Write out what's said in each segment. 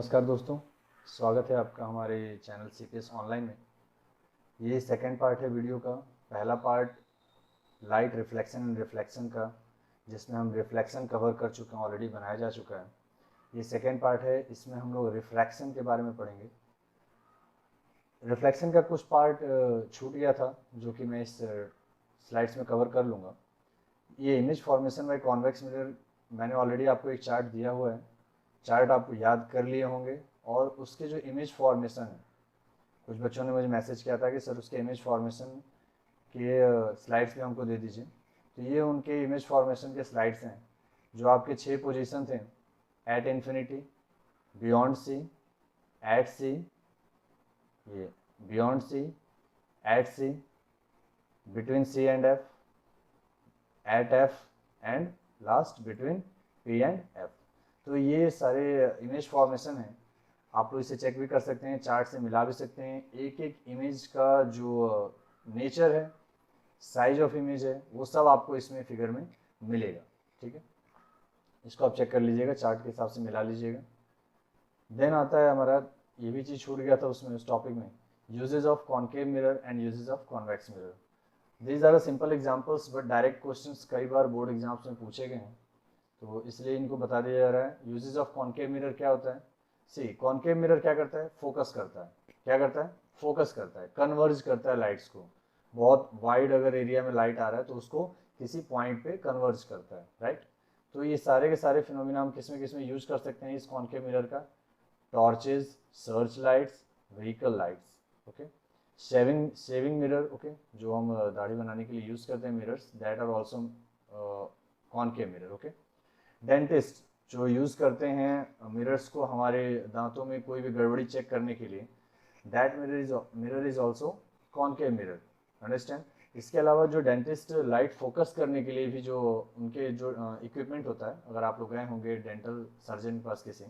नमस्कार दोस्तों, स्वागत है आपका हमारे चैनल सीपीएस ऑनलाइन में। ये सेकंड पार्ट है वीडियो का। पहला part light reflection and reflection का, जिसमें हम रिफ्लेक्शन कवर कर चुके हैं, ऑलरेडी बनाया जा चुका है। ये सेकंड पार्ट है, इसमें हम लोग रिफ्रैक्शन के बारे में पढ़ेंगे। रिफ्लेक्शन का कुछ पार्ट छूट गया था, जो कि मैं इस स्लाइड्स में कवर कर लूँगा। ये image formation by convex mirror, मैंने ऑलरेडी आपको एक चार्ट दिया हुआ है। चार्ट आप याद कर लिए होंगे, और उसके जो इमेज फॉर्मेशन है, कुछ बच्चों ने मुझे मैसेज किया था कि सर उसके इमेज फॉर्मेशन के स्लाइड्स भी हमको दे दीजिए। तो ये उनके इमेज फॉर्मेशन के स्लाइड्स हैं, जो आपके 6 पोजीशन थे: at infinity, beyond C, at C, ये beyond C, at C, between C and F, at F, and last between P and F. तो ये सारे इमेज फॉर्मेशन हैं। आप लोग इसे चेक भी कर सकते हैं, चार्ट से मिला भी सकते हैं। एक एक इमेज का जो नेचर है, साइज ऑफ इमेज है, वो सब आपको इसमें फिगर में मिलेगा। ठीक है, इसको आप चेक कर लीजिएगा, चार्ट के हिसाब से मिला लीजिएगा। देन आता है हमारा, ये भी चीज़ छूट गया था उसमें, उस टॉपिक में, uses of concave mirror and uses of convex mirror. These are simple examples, but direct questions कई बार बोर्ड एग्जाम्स में पूछे गए हैं, तो इसलिए इनको बता दिया जा रहा है। यूजेज ऑफ कॉन्केव मिरर क्या होता है? सी, कॉन्केव मिरर क्या करता है? फोकस करता है। क्या करता है? फोकस करता है, कन्वर्ज करता है लाइट्स को। बहुत वाइड अगर एरिया में लाइट आ रहा है तो उसको किसी पॉइंट पे कन्वर्ज करता है, राइट। तो ये सारे के सारे फिनोमिना हम किस में यूज कर सकते हैं इस कॉन्केव मिरर का? Torches, search lights, vehicle lights, okay. Shaving mirror, okay, जो हम दाढ़ी बनाने के लिए यूज करते हैं mirrors, that are also concave mirror, okay. Dentist जो यूज़ करते हैं मिरर्स को हमारे दांतों में कोई भी गड़बड़ी चेक करने के लिए, that mirror is also concave mirror, understand. इसके अलावा जो डेंटिस्ट लाइट फोकस करने के लिए भी जो उनके जो इक्विपमेंट होता है, अगर आप लोग गए होंगे डेंटल सर्जन के पास किसी,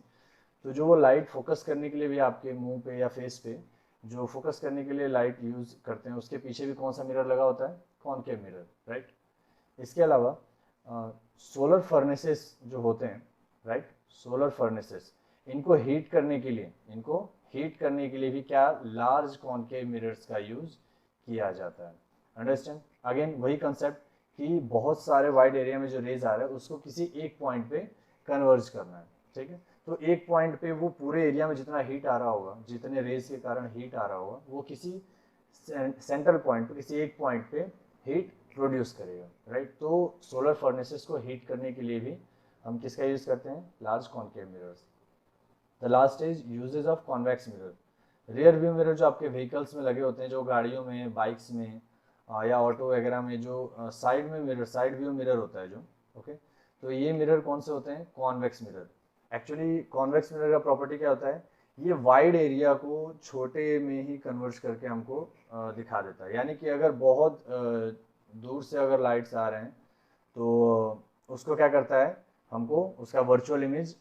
तो जो वो लाइट फोकस करने के लिए भी आपके मुंह पे या फेस पे जो फोकस करने के लिए लाइट यूज़ करते हैं, उसके पीछे भी कौन सा मिरर लगा होता है? Concave mirror, right. इसके अलावा सोलर फर्नेसेस जो होते हैं, राइट, सोलर फर्नेसेस, इनको हीट करने के लिए भी क्या? लार्ज कॉन्केव मिरर्स का यूज किया जाता है, अंडरस्टैंड। अगेन वही कंसेप्ट कि बहुत सारे वाइड एरिया में जो रेज आ रहा है उसको किसी एक पॉइंट पे कन्वर्ज करना है, ठीक है। तो एक पॉइंट पे वो पूरे एरिया में जितना हीट आ रहा होगा, जितने रेज के कारण हीट आ रहा होगा, वो किसी सेंट्रल पॉइंट पे, किसी एक पॉइंट पे हीट प्रोड्यूस करेगा, राइट। तो सोलर फर्नेसेस को हीट करने के लिए भी हम किसका यूज करते हैं? Large concave mirrors. The last is usage of convex mirror. Rear view mirror जो आपके व्हीकल्स में लगे होते हैं, जो गाड़ियों में, बाइक्स में या ऑटो वगैरह में, जो साइड में मिरर, साइड व्यू मिरर होता है जो, ओके। तो ये मिरर कौन से होते हैं? Convex mirror. Actually convex mirror का प्रॉपर्टी क्या होता है? ये वाइड एरिया को छोटे में ही कन्वर्ट करके हमको दिखा देता है। यानी कि अगर बहुत दूर से अगर लाइट्स आ रहे हैं तो उसको क्या करता है? हमको उसका वर्चुअल इमेज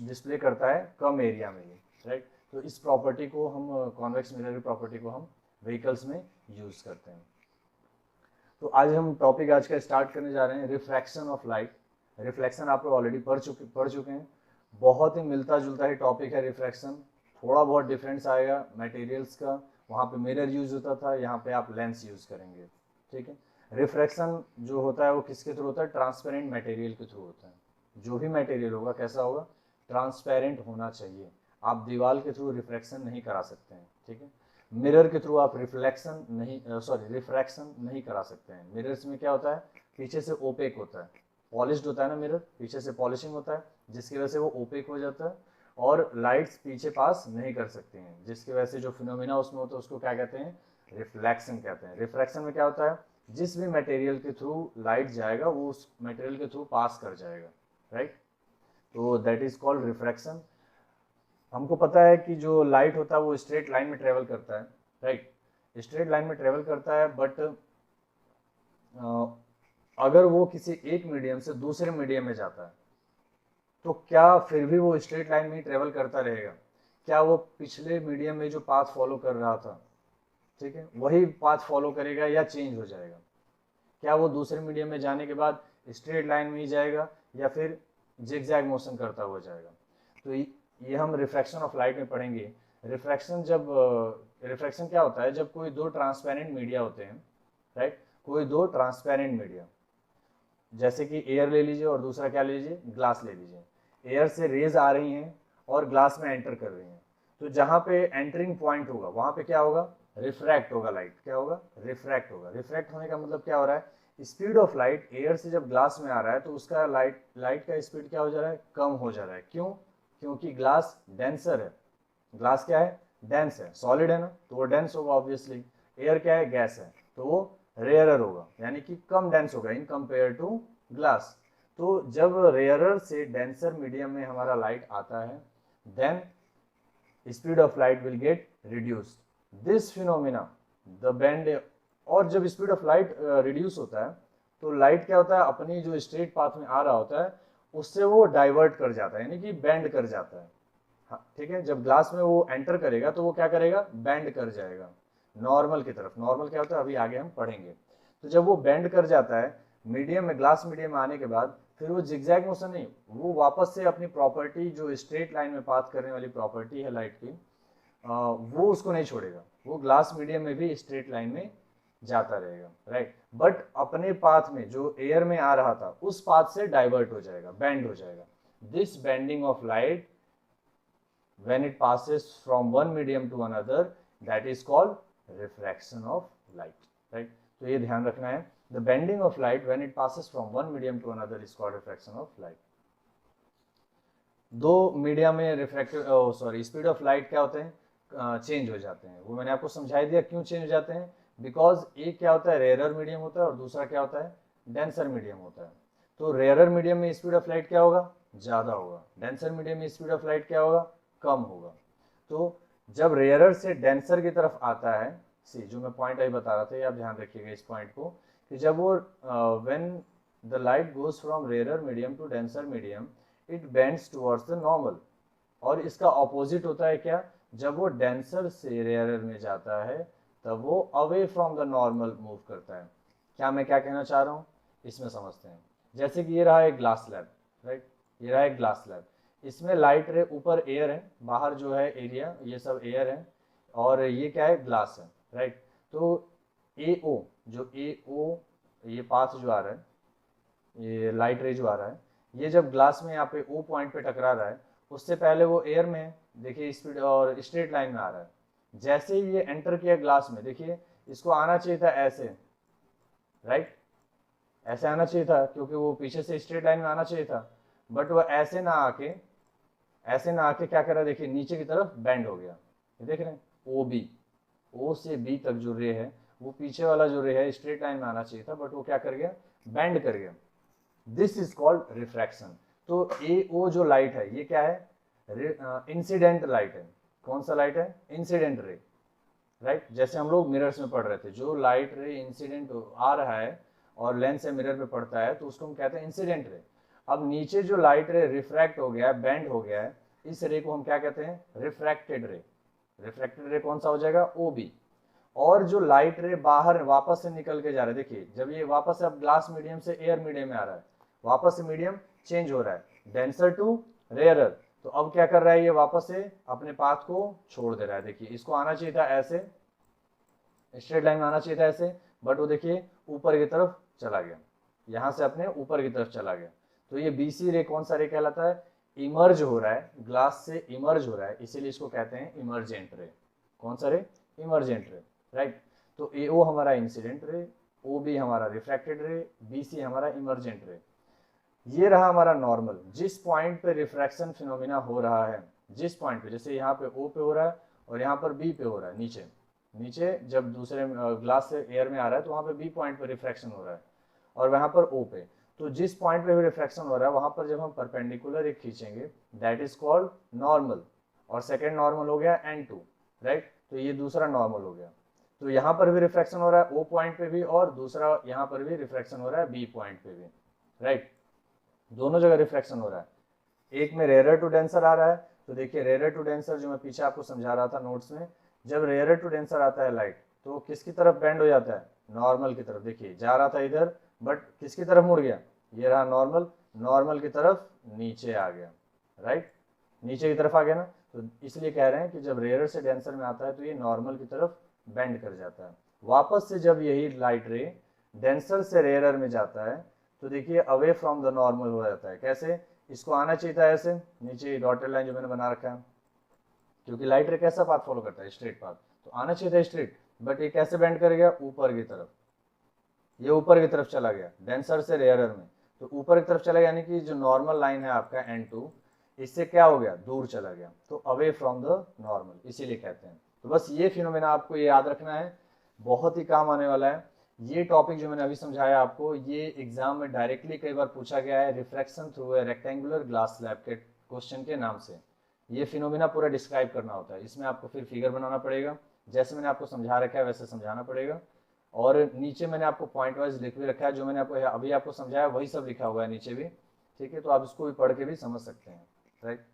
डिस्प्ले करता है कम एरिया में ही, राइट। तो इस प्रॉपर्टी को हम, कॉन्वेक्स मिरर की प्रॉपर्टी को हम व्हीकल्स में यूज करते हैं। तो आज हम टॉपिक आज का स्टार्ट करने जा रहे हैं, रिफ्रैक्शन ऑफ लाइट। रिफ्लेक्शन आप लोग ऑलरेडी पढ़ चुके हैं। बहुत ही मिलता जुलता ही टॉपिक है रिफ्रैक्शन। थोड़ा बहुत डिफरेंस आएगा मटेरियल्स का, वहाँ पे मिरर यूज होता था, यहाँ पे आप लेंस यूज करेंगे, ठीक है। रिफ्रैक्शन जो होता है वो किसके थ्रू होता है? ट्रांसपेरेंट मटेरियल के थ्रू होता है। जो भी मटेरियल होगा कैसा होगा? ट्रांसपेरेंट होना चाहिए। आप दीवार के थ्रू रिफ्रैक्शन नहीं करा सकते हैं, ठीक है। मिरर के थ्रू आप रिफ्लेक्शन नहीं, रिफ्रैक्शन नहीं करा सकते हैं। मिरर्स में क्या होता है? पीछे से ओपेक होता है, पॉलिश्ड होता है ना मिरर, पीछे से पॉलिशिंग होता है, जिसकी वजह से वो ओपेक हो जाता है और लाइट्स पीछे पास नहीं कर सकती हैं, जिसकी वजह से जो फिनोमिना उसमें होता है उसको क्या कहते हैं? रिफ्लेक्शन कहते हैं। रिफ्रैक्शन में क्या होता है? जिस भी मटेरियल के थ्रू लाइट जाएगा वो उस मटेरियल के थ्रू पास कर जाएगा, राइट। तो दैट इज कॉल्ड रिफ्रैक्शन। हमको पता है कि जो लाइट होता है वो स्ट्रेट लाइन में ट्रेवल करता है, राइट, स्ट्रेट लाइन में ट्रेवल करता है। बट अगर वो किसी एक मीडियम से दूसरे मीडियम में जाता है तो क्या फिर भी वो स्ट्रेट लाइन में ही ट्रेवल करता रहेगा? क्या वो पिछले मीडियम में जो पाथ फॉलो कर रहा था, ठीक है, वही पाथ फॉलो करेगा या चेंज हो जाएगा? क्या वो दूसरे मीडियम में जाने के बाद स्ट्रेट लाइन में ही जाएगा या फिर जिगजैग मोशन करता हुआ जाएगा? तो ये हम रिफ्रैक्शन ऑफ लाइट में पढ़ेंगे। रिफ्रैक्शन क्या होता है, जब कोई दो ट्रांसपेरेंट मीडिया होते हैं, राइट, कोई दो ट्रांसपेरेंट मीडिया, जैसे कि एयर ले लीजिए और दूसरा क्या ले लीजिए, ग्लास ले लीजिए। एयर से रेज आ रही हैं और ग्लास में एंटर कर रही हैं, तो जहाँ पे एंटरिंग पॉइंट होगा वहाँ पे क्या होगा, रिफ्रैक्ट होगा लाइट। क्या होगा, रिफ्रैक्ट होगा। रिफ्रैक्ट होने का मतलब क्या हो रहा है, स्पीड ऑफ लाइट एयर से जब ग्लास में आ रहा है तो उसका लाइट का स्पीड क्या हो जा रहा है, कम हो जा रहा है। क्यों, क्योंकि ग्लास डेंसर है। ग्लास क्या है, डेंस है, सॉलिड है ना, तो वो डेंस होगा ऑब्वियसली। एयर क्या है, गैस है, तो वो रेयरर होगा, यानी कि कम डेंस होगा इन कंपेयर टू ग्लास। तो जब रेयरर से डेंसर मीडियम में हमारा लाइट आता है, then speed of light will get reduced. This phenomena the bend, और जब स्पीड ऑफ लाइट रिड्यूस होता है तो लाइट क्या होता है, अपनी जो स्ट्रेट पाथ में आ रहा होता है उससे वो डाइवर्ट कर जाता है, यानी कि बेंड कर जाता है। हाँ ठीक है, जब ग्लास में वो एंटर करेगा तो वो क्या करेगा, बेंड कर जाएगा नॉर्मल की तरफ। नॉर्मल क्या होता है अभी आगे हम पढ़ेंगे। तो जब वो बेंड कर जाता है मीडियम में, ग्लास मीडियम में आने के बाद, फिर वो जिगजैग मोशन नहीं, वो वापस से अपनी प्रॉपर्टी जो स्ट्रेट लाइन में पाथ करने वाली प्रॉपर्टी है लाइट की, वो उसको नहीं छोड़ेगा, वो ग्लास मीडियम में भी स्ट्रेट लाइन में जाता रहेगा, राइट। बट अपने पाथ में जो एयर में आ रहा था उस पाथ से डाइवर्ट हो जाएगा, बेंड हो जाएगा। This bending of light when it passes from one medium to another, that is called refraction of light, right। तो ये ध्यान रखना है, the bending of light when it passes from one medium to another is called refraction of light। दो media में refractive speed of light क्या होते हैं, चेंज हो जाते हैं। वो मैंने आपको समझाई दिया क्यों चेंज हो जाते हैं, बिकॉज एक क्या होता है, रेयरर मीडियम होता है और दूसरा क्या होता है, डेंसर मीडियम होता है। तो रेयरर मीडियम में स्पीड ऑफ लाइट क्या होगा, ज़्यादा होगा। डेंसर मीडियम में स्पीड ऑफ लाइट क्या होगा, कम होगा। तो जब रेयरर से डेंसर की तरफ आता है, सी जो मैं पॉइंट अभी बता रहा था, ये आप ध्यान रखिएगा इस पॉइंट को, कि जब वो when the light goes from rarer medium to denser medium, it bends towards the normal. और इसका ऑपोजिट होता है क्या, जब वो डेंसर से रेयरर में जाता है तब वो away from the normal move करता है। क्या मैं क्या कहना चाह रहा हूँ, इसमें समझते हैं। जैसे कि ये रहा एक ग्लास स्लैब, राइट, ये रहा एक ग्लास स्लैब, इसमें लाइट रे, ऊपर एयर है, बाहर जो है एरिया ये सब एयर है, और ये क्या है, ग्लास है, राइट। तो ए ओ, जो ए ओ ये पाथ जो आ रहा है, ये लाइट रे जो आ रहा है, ये जब ग्लास में यहाँ पे ओ पॉइंट पे टकरा रहा है, उससे पहले वो एयर में है, देखिए स्पीड और स्ट्रेट लाइन में आ रहा है। जैसे ही ये एंटर किया ग्लास में, देखिए इसको आना चाहिए था ऐसे, राइट, ऐसे आना चाहिए था क्योंकि वो पीछे से स्ट्रेट लाइन में आना चाहिए था, बट वो ऐसे ना आके क्या कर रहा है, देखिए नीचे की तरफ बेंड हो गया। ये देख रहे हैं, ओ बी, ओ से बी तक जो रे है वो पीछे वाला जो रे है स्ट्रेट लाइन में आना चाहिए था, बट वो क्या कर गया, बेंड कर गया। This is called refraction. तो ए ओ जो लाइट है ये क्या है, इंसिडेंट लाइट है। कौन सा लाइट है, इंसिडेंट रे, राइट। जैसे हम लोग मिरर्स में पढ़ रहे थे, जो लाइट रे इंसिडेंट आ रहा है और लेंस से मिरर पे पड़ता है तो उसको हम कहते हैं इंसिडेंट रे। अब नीचे जो लाइट रे रिफ्रैक्ट हो गया है, बेंड हो गया है, इस रे को हम क्या कहते हैं, रिफ्रैक्टेड रे। रिफ्रैक्टेड रे कौन सा हो जाएगा, ओ बी। और जो लाइट रे बाहर वापस से निकल के जा रहा है, देखिए जब ये वापस से अब ग्लास मीडियम से एयर मीडियम में आ रहा है, वापस से मीडियम चेंज हो रहा है, डेंसर टू रेयरर, तो अब क्या कर रहा है, ये वापस से अपने पाथ को छोड़ दे रहा है। देखिए इसको आना चाहिए था ऐसे, स्ट्रेट लाइन में आना चाहिए था ऐसे, बट वो देखिए ऊपर की तरफ चला गया, यहाँ से अपने ऊपर की तरफ चला गया। तो ये बीसी रे कौन सा रे कहलाता है, इमर्ज हो रहा है, ग्लास से इमर्ज हो रहा है, इसीलिए इसको कहते हैं इमर्जेंट रे। कौन सा रे, इमर्जेंट रे, राइट। तो ए ओ हमारा इंसिडेंट रे, ओ बी हमारा रिफ्रैक्टेड रे, बी सी हमारा इमर्जेंट रे। ये रहा हमारा नॉर्मल। जिस पॉइंट पे रिफ्रैक्शन फिनोमिना हो रहा है, जिस पॉइंट पे, जैसे यहाँ पे ओ पे हो रहा है और यहाँ पर बी पे हो रहा है, नीचे नीचे जब दूसरे ग्लास से एयर में आ रहा है तो वहाँ पे बी पॉइंट पे रिफ्रैक्शन हो रहा है और वहाँ पर ओ पे। तो जिस पॉइंट पे भी रिफ्रैक्शन हो रहा है वहाँ पर जब हम परपेंडिकुलर एक खींचेंगे, दैट इज कॉल्ड नॉर्मल। और सेकेंड नॉर्मल हो गया N2, राइट। तो ये दूसरा नॉर्मल हो गया। तो यहाँ पर भी रिफ्रैक्शन हो रहा है ओ पॉइंट पे भी, और दूसरा यहाँ पर भी रिफ्रैक्शन हो रहा है बी पॉइंट पे भी, राइट। दोनों जगह रिफ्रैक्शन हो रहा है। एक में रेयरर टू डेंसर आ रहा है, तो देखिए रेयरर टू डेंसर जो मैं पीछे आपको समझा रहा था नोट्स में, जब रेयरर टू डेंसर आता है लाइट तो किसकी तरफ बेंड हो जाता है, नॉर्मल की तरफ। देखिए जा रहा था इधर, बट किसकी तरफ मुड़ गया, ये रहा नॉर्मल, नॉर्मल की तरफ नीचे आ गया, राइट। नीचे की तरफ आ गया ना, तो इसलिए कह रहे हैं कि जब रेयर से डेंसर में आता है तो ये नॉर्मल की तरफ बेंड कर जाता है। वापस से जब यही लाइट रे डेंसर से रेयरर में जाता है तो देखिए अवे फ्रॉम द नॉर्मल हो जाता है। कैसे? इसको आना चाहिए था ऐसे, नीचे डॉटेड लाइन जो मैंने बना रखा है, क्योंकि लाइट रे कैसा पाथ फॉलो करता है? स्ट्रेट पाथ, तो आना चाहिए था स्ट्रेट, बट ये कैसे बेंड कर गया? ऊपर की तरफ। ये ऊपर की तरफ चला गया डेंसर से रेयरर में, तो ऊपर की तरफ चला गया, यानी कि जो नॉर्मल लाइन है आपका N2 इससे क्या हो गया? दूर चला गया, तो अवे फ्रॉम द नॉर्मल, इसीलिए कहते हैं। तो बस ये फिनोमेना आपको ये याद रखना है, बहुत ही काम आने वाला है। ये टॉपिक जो मैंने अभी समझाया आपको, ये एग्जाम में डायरेक्टली कई बार पूछा गया है, refraction through a rectangular glass slab के क्वेश्चन के नाम से। ये फिनोमेना पूरा डिस्क्राइब करना होता है, इसमें आपको फिर फिगर बनाना पड़ेगा, जैसे मैंने आपको समझा रखा है वैसे समझाना पड़ेगा, और नीचे मैंने आपको पॉइंट वाइज लिख भी रखा है, जो मैंने आपको अभी आपको समझाया वही सब लिखा हुआ है नीचे भी, ठीक है? तो आप इसको भी पढ़ के भी समझ सकते हैं, राइट?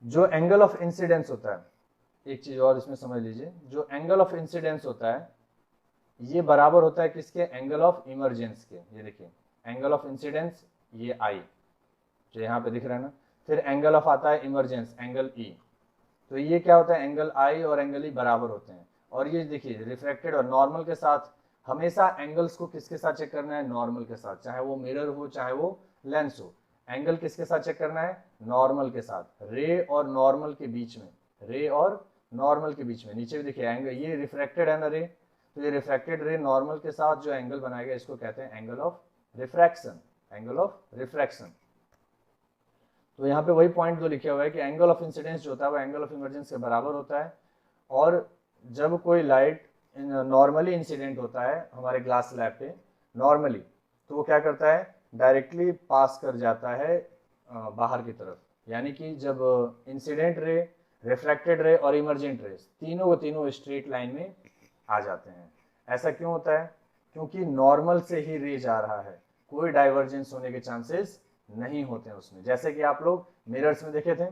जो एंगल ऑफ इंसिडेंस होता है, एक चीज और इसमें समझ लीजिए, जो एंगल ऑफ इंसिडेंस होता है ये बराबर होता है किसके? एंगल ऑफ इमरजेंस के। ये देखिए एंगल ऑफ इंसिडेंस ये आई जो यहाँ पे दिख रहा है ना, फिर एंगल ऑफ आता है इमरजेंस एंगल ई, तो ये क्या होता है? एंगल आई और एंगल ई बराबर होते हैं। और ये देखिए रिफ्रैक्टेड और नॉर्मल के साथ, हमेशा एंगल्स को किसके साथ चेक करना है? नॉर्मल के साथ, चाहे वो मिरर हो चाहे वो लेंस हो, एंगल किसके साथ चेक करना है? नॉर्मल के साथ। रे और नॉर्मल के बीच में, रे और नॉर्मल के बीच में, नीचे भी देखिए एंगल, ये रिफ्रैक्टेड है ना रे, तो ये रिफ्रैक्टेड रे नॉर्मल के साथ जो एंगल बनाएगा इसको कहते हैं angle of refraction, angle of refraction. तो यहाँ पे वही पॉइंट जो लिखा हुआ है कि एंगल ऑफ इंसिडेंस जो होता है वो एंगल ऑफ इमरजेंस के बराबर होता है। और जब कोई लाइट नॉर्मली इंसिडेंट होता है हमारे ग्लास स्लैब पे नॉर्मली, तो वो क्या करता है? डायरेक्टली पास कर जाता है बाहर की तरफ, यानी कि जब इंसिडेंट रे, रिफ्रैक्टेड रे और इमरजेंट रे तीनों स्ट्रेट लाइन में आ जाते हैं। ऐसा क्यों होता है? क्योंकि नॉर्मल से ही रे जा रहा है, कोई डाइवर्जेंस होने के चांसेस नहीं होते हैं उसमें। जैसे कि आप लोग मिरर्स में देखे थे,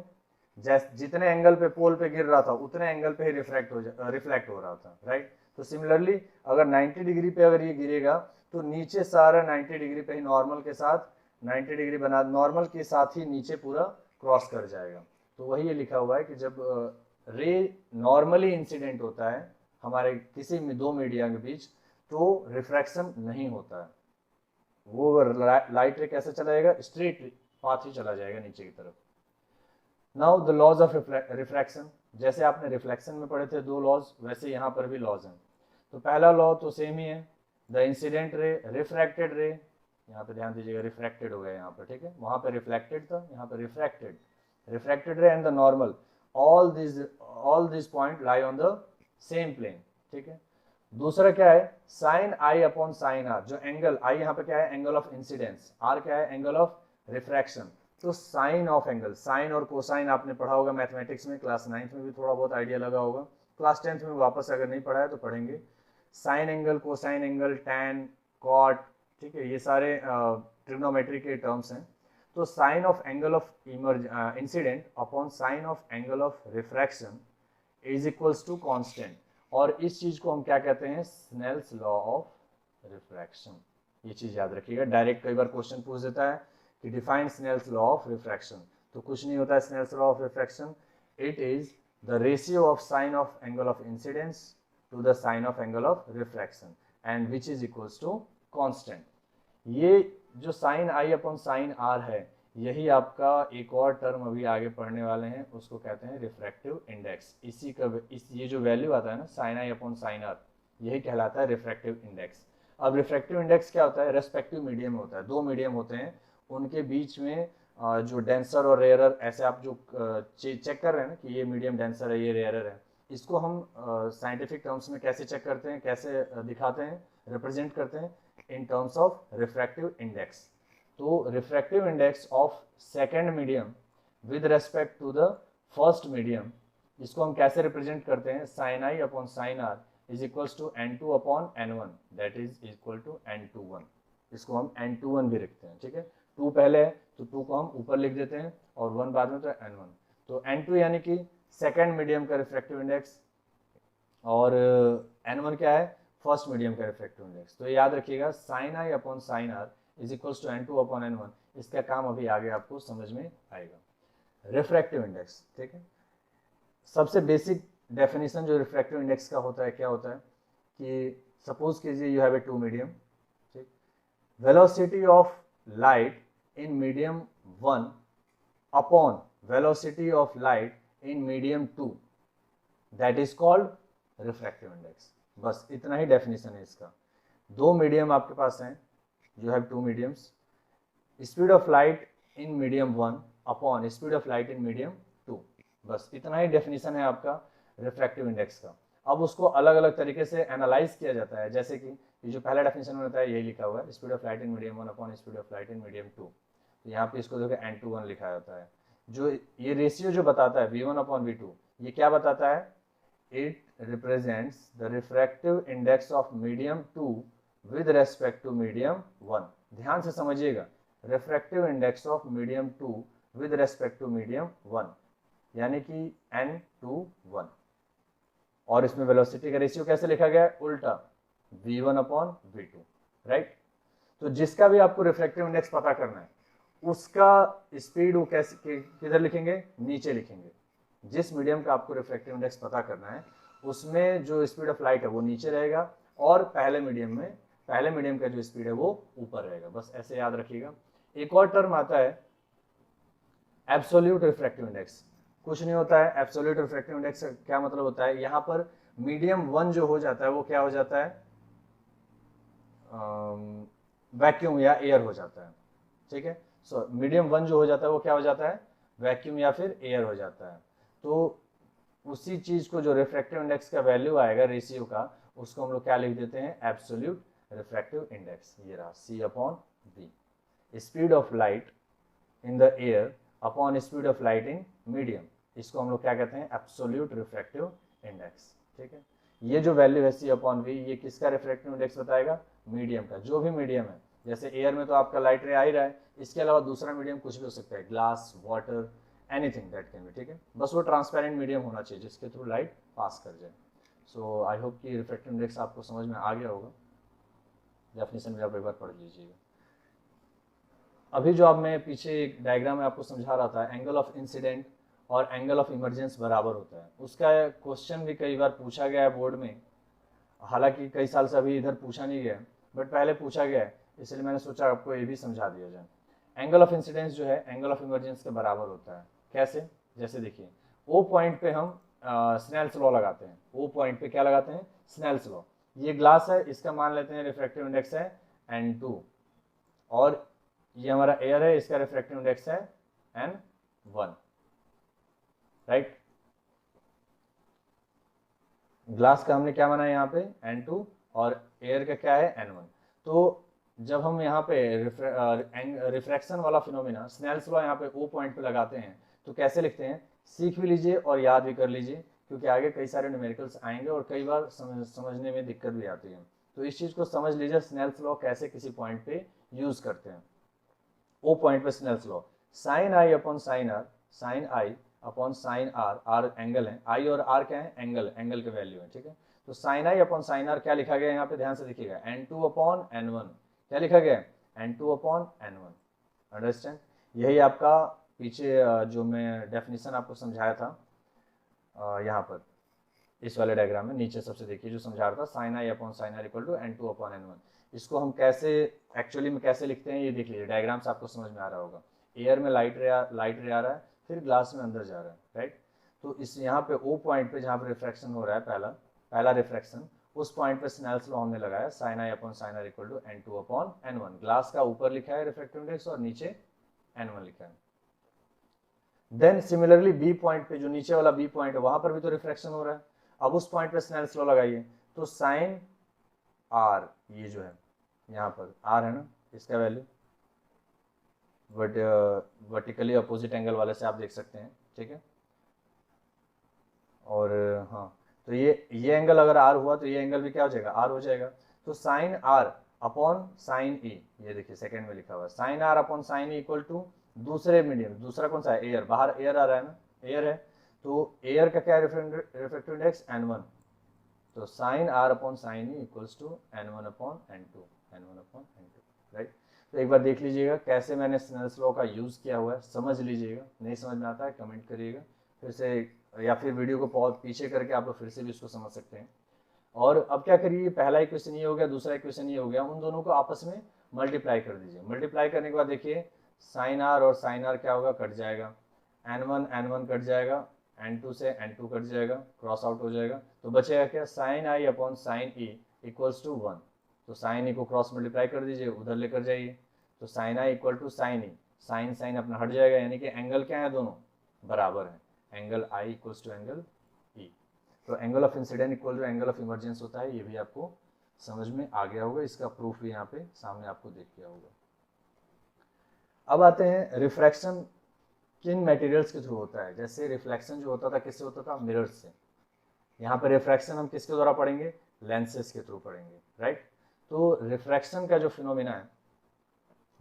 जितने एंगल पे पोल पे गिर रहा था उतने एंगल पे ही रिफ्लेक्ट हो रहा था, राइट? तो सिमिलरली अगर 90 डिग्री पे अगर ये गिरेगा तो नीचे सारा 90 डिग्री पे ही नॉर्मल के साथ 90 डिग्री बना, नॉर्मल के साथ ही नीचे पूरा क्रॉस कर जाएगा। तो वही ये लिखा हुआ है कि जब रे नॉर्मली इंसिडेंट होता है हमारे किसी दो मीडिया के बीच तो रिफ्रैक्शन नहीं होता है, वो लाइट रे कैसे चला जाएगा? स्ट्रेट पाथ ही चला जाएगा नीचे की तरफ। Now the laws of refraction, जैसे आपने रिफ्लेक्शन में पढ़े थे दो लॉज, वैसे यहाँ पर भी लॉज हैं। तो पहला लॉ तो सेम ही है, द इंसिडेंट रे, रिफ्रैक्टेड रे, यहाँ पे ध्यान दीजिएगा रिफ्रैक्टेड हो गया यहाँ पर, ठीक है? वहाँ पे रिफ्लेक्टेड था, यहाँ पे refracted, refracted ray and the normal, all this point lie on the same plane, ठीक है? दूसरा क्या है? साइन आई अपॉन साइन आर, जो एंगल आई यहाँ पे क्या है? एंगल ऑफ इंसिडेंस, आर क्या है? Angle of refraction. तो साइन ऑफ एंगल, साइन और कोसाइन आपने पढ़ा होगा मैथमेटिक्स में, क्लास 9th में भी थोड़ा बहुत आइडिया लगा होगा, क्लास 10th में वापस अगर नहीं पढ़ा है तो पढ़ेंगे। Sine angle, cosine angle, tan, cot, ठीक है? ये सारे ट्रिग्नोमेट्री के टर्म्स हैं। तो sine of angle of incident upon sine of angle of refraction is equals to constant, और इस चीज को हम क्या कहते हैं? Snell's law of refraction. ये चीज याद रखिएगा, डायरेक्ट कई बार क्वेश्चन पूछ देता है कि define Snell's law of refraction, तो कुछ नहीं होता है Snell's law of refraction, it is the ratio of sine of angle of incidence to the sine of angle of refraction and which is equals to constant. ये जो sine आई upon sine R है, यही आपका एक और term अभी आगे पढ़ने वाले हैं, उसको कहते हैं रिफ्रैक्टिव इंडेक्स। इसी का ये जो वैल्यू आता है ना साइन आई अपॉन साइन आर, यही कहलाता है रिफ्रैक्टिव इंडेक्स। अब रिफ्रैक्टिव इंडेक्स क्या होता है? रेस्पेक्टिव मीडियम में होता है, दो मीडियम होते हैं, उनके बीच में जो डेंसर और रेयरर, ऐसे आप जो चेक कर रहे हैं ना कि ये मीडियम डेंसर है, ये रेयरर है, इसको हम साइंटिफिक टर्म्स में कैसे चेक करते हैं, कैसे दिखाते हैं, रिप्रेजेंट करते हैं? In terms of refractive index. तो refractive index of second medium with respect to the first medium, इसको हम कैसे रिप्रेजेंट करते हैं? Sine I upon sine are is equals to n2 upon n1, that is equal to n21। इसको हम n21 भी लिखते हैं, ठीक है? 2 पहले है तो 2 को हम ऊपर लिख देते हैं और 1 बाद में, तो n1। तो n2 यानी कि सेकेंड मीडियम का रिफ्रैक्टिव इंडेक्स, और n1 क्या है? फर्स्ट मीडियम का रिफ्रैक्टिव इंडेक्स। तो याद रखिएगा sine I upon sine are is equals to n2 upon n1, इसका काम अभी आगे आपको समझ में आएगा, रिफ्रैक्टिव इंडेक्स, ठीक है। सबसे बेसिक डेफिनेशन जो रिफ्रैक्टिव इंडेक्स का होता है, क्या होता है कि सपोज कीजिए you have a two medium, ठीक, velocity of light in medium 1 upon velocity of light in medium 2, that is called refractive index. बस इतना ही डेफिनेशन है इसका। दो मीडियम आपके पास हैं, you have two mediums, speed of light in medium 1 upon speed of light in medium 2, बस इतना ही डेफिनेशन है आपका रिफ्रैक्टिव इंडेक्स का। अब उसको अलग अलग तरीके से एनालाइज किया जाता है, जैसे कि ये जो पहला डेफिनेशन होता है यही लिखा हुआ है, speed of light in medium 1 upon speed of light in medium 2, तो यहाँ पे इसको देखो n/1 लिखा होता है। जो ये रेशियो जो बताता है v1 अपॉन v2, ये क्या बताता है, it represents the refractive index of medium 2 with respect to medium 1। ध्यान से समझिएगा, refractive index of medium 2 with respect to medium 1, यानी कि n/1। और इसमें वेलोसिटी का रेशियो कैसे लिखा गया है, उल्टा, v1 अपॉन v2, राइट। तो जिसका भी आपको रिफ्रैक्टिव इंडेक्स पता करना है, उसका स्पीड वो कैसे किधर लिखेंगे, नीचे लिखेंगे। जिस मीडियम का आपको रिफ्रैक्टिव इंडेक्स पता करना है, उसमें जो स्पीड ऑफ लाइट है वो नीचे रहेगा, और पहले मीडियम का जो स्पीड है वो ऊपर रहेगा। बस ऐसे याद रखिएगा। एक और टर्म आता है एब्सोल्यूट रिफ्रैक्टिव इंडेक्स। कुछ नहीं होता है, एब्सोल्यूट रिफ्रैक्टिव इंडेक्स का क्या मतलब होता है, यहाँ पर मीडियम 1 जो हो जाता है वो क्या हो जाता है, वैक्यूम या एयर हो जाता है, ठीक है। सो मीडियम 1 जो हो जाता है वो क्या हो जाता है, वैक्यूम या फिर एयर हो जाता है। तो उसी चीज को जो रिफ्रैक्टिव इंडेक्स का वैल्यू आएगा रेशियो का, उसको हम लोग क्या लिख देते हैं, एब्सोल्यूट रिफ्रैक्टिव इंडेक्स। ये रहा C/V, speed of light in the air upon speed of light in medium, इसको हम लोग क्या कहते हैं, एब्सोल्यूट रिफ्रैक्टिव इंडेक्स, ठीक है। ये जो वैल्यू है C/V, ये किसका रिफ्रैक्टिव इंडेक्स बताएगा, मीडियम का, जो भी मीडियम है। जैसे एयर में तो आपका लाइट रे आ ही रहा है, इसके अलावा दूसरा मीडियम कुछ भी हो सकता है, glass, water, anything that can be, ठीक है। बस वो ट्रांसपेरेंट मीडियम होना चाहिए जिसके थ्रू लाइट पास कर जाए। सो आई होप कि रिफ्रैक्टिव इंडेक्स आपको समझ में आ गया होगा। डेफिनेशन भी आप एक बार पढ़ लीजिएगा। अभी जो आप मैं पीछे एक डायग्राम में आपको समझा रहा था, एंगल ऑफ इंसिडेंट और एंगल ऑफ इमरजेंस बराबर होता है, उसका क्वेश्चन भी कई बार पूछा गया है बोर्ड में। हालांकि कई साल से अभी इधर पूछा नहीं गया, बट पहले पूछा गया है, इसलिए मैंने सोचा आपको ये भी समझा दिया जाए। एंगल ऑफ इंसिडेंस जो है एंगल ऑफ इमरजेंस के बराबर होता है। कैसे, जैसे देखिए, ओ पॉइंट पे हम स्नेल्स लॉ लगाते हैं। ओ पॉइंट पे क्या लगाते हैं, स्नेल्स लॉ। ये ग्लास है, इसका मान लेते हैं रिफ्रैक्टिव इंडेक्स है n2, और ये हमारा एयर है, इसका रिफ्रैक्टिव इंडेक्स है n1, राइट। ग्लास का हमने क्या माना है यहाँ पे, n2, और एयर का क्या है, n1। तो जब हम यहाँ पे रिफ्रैक्शन वाला फिनोमिना, स्नेल्स लॉ यहाँ पे ओ पॉइंट पे लगाते हैं, तो कैसे लिखते हैं, सीख भी लीजिए और याद भी कर लीजिए, क्योंकि आगे कई सारे न्यूमेरिकल्स आएंगे और कई बार समझने में दिक्कत भी आती है। तो इस चीज़ को समझ लीजिए, स्नेल्स लॉ कैसे किसी पॉइंट पे यूज करते हैं। ओ पॉइंट पे स्नेल्स लॉ, साइन आई अपॉन साइन आर, साइन आई upon sine R, R angle है, आई और आर क्या है, एंगल के वैल्यू है, ठीक है। तो साइन आई अपॉन साइन आर क्या लिखा गया यहाँ पे, ध्यान से देखिएगा, n2 अपॉन n1, क्या लिखा गया, n2 अपॉन n1। अंडरस्टैंड, यही आपका पीछे जो मैं डेफिनेशन आपको समझाया था यहाँ पर इस वाले डायग्राम में, नीचे सबसे देखिए जो समझा रहा था, sine I upon sine R equal to n2 upon n1। इसको हम कैसे एक्चुअली में कैसे लिखते हैं ये देख लीजिए, डायग्राम से आपको समझ में आ रहा होगा। एयर में लाइट रे आ रहा है, फिर ग्लास में अंदर जा रहा है, राइट। तो इस यहाँ पे ओ पॉइंट पे जहाँ पे रिफ्रैक्शन हो रहा है, पहला रिफ्रैक्शन, उस पॉइंट पे स्नेल्स लॉ हमने लगाया, sine I upon sine R equal to n2 upon n1। Glass का ऊपर लिखा है रिफ्रैक्टिव इंडेक्स और नीचे n1 लिखा है। देन सिमिलरली बी पॉइंट पे, जो नीचे वाला बी पॉइंट है, वहां पर भी तो रिफ्रैक्शन हो रहा है। अब उस पॉइंट पे स्नेल्स लॉ लगाइए, तो साइन आर, ये जो है यहाँ पर आर है ना, इसका वैल्यू वर्टिकली अपोजिट एंगल वाले से आप देख सकते हैं, ठीक है। और हाँ, तो ये एंगल अगर आर हुआ तो ये एंगल भी क्या हो जाएगा, आर हो जाएगा। तो sine R upon sine E, ये देखिए सेकंड में लिखा हुआ है, sine R upon sine E equal to दूसरे मीडियम, दूसरा कौन सा है, एयर, बाहर एयर आ रहा है ना, एयर है, तो एयर का क्या रिफ्रैक्टिव इंडेक्स n1, तो sine R upon sine E equals to n1 upon n2, right. तो एक बार देख लीजिएगा कैसे मैंने स्नेल्स लॉ का यूज़ किया हुआ है, समझ लीजिएगा। नहीं समझ में आता है कमेंट करिएगा फिर से, या फिर वीडियो को पॉज पीछे करके आप लोग फिर से भी इसको समझ सकते हैं। और अब क्या करिए, पहला इक्वेशन ये हो गया, दूसरा इक्वेशन ये हो गया, उन दोनों को आपस में मल्टीप्लाई कर दीजिए। मल्टीप्लाई करने के बाद देखिए साइन आर और साइन आर क्या होगा, कट जाएगा, n1 कट जाएगा, n2 से n2 कट जाएगा, क्रॉस आउट हो जाएगा, तो बचेगा क्या, sine I upon sine E equals to 1। तो साइन ई को क्रॉस मल्टीप्लाई कर दीजिए, उधर लेकर जाइए, तो sine I equal to sine E, sine sine अपना हट जाएगा, यानी कि एंगल क्या है, दोनों बराबर है, angle i equals to angle e. तो angle of incident equal to angle of emergence होता है, ये भी आपको समझ में आ गया होगा, इसका प्रूफ भी यहाँ पे सामने आपको दिख गया होगा। अब आते हैं रिफ्रैक्शन किन मटेरियल्स के थ्रू होता है। जैसे रिफ्लेक्शन जो होता था किससे होता था, मिरर से। यहाँ पर रिफ्रैक्शन हम किसके द्वारा पढ़ेंगे, लेंसेज के थ्रू पढ़ेंगे, राइट। तो रिफ्रैक्शन का जो फिनोमिना है,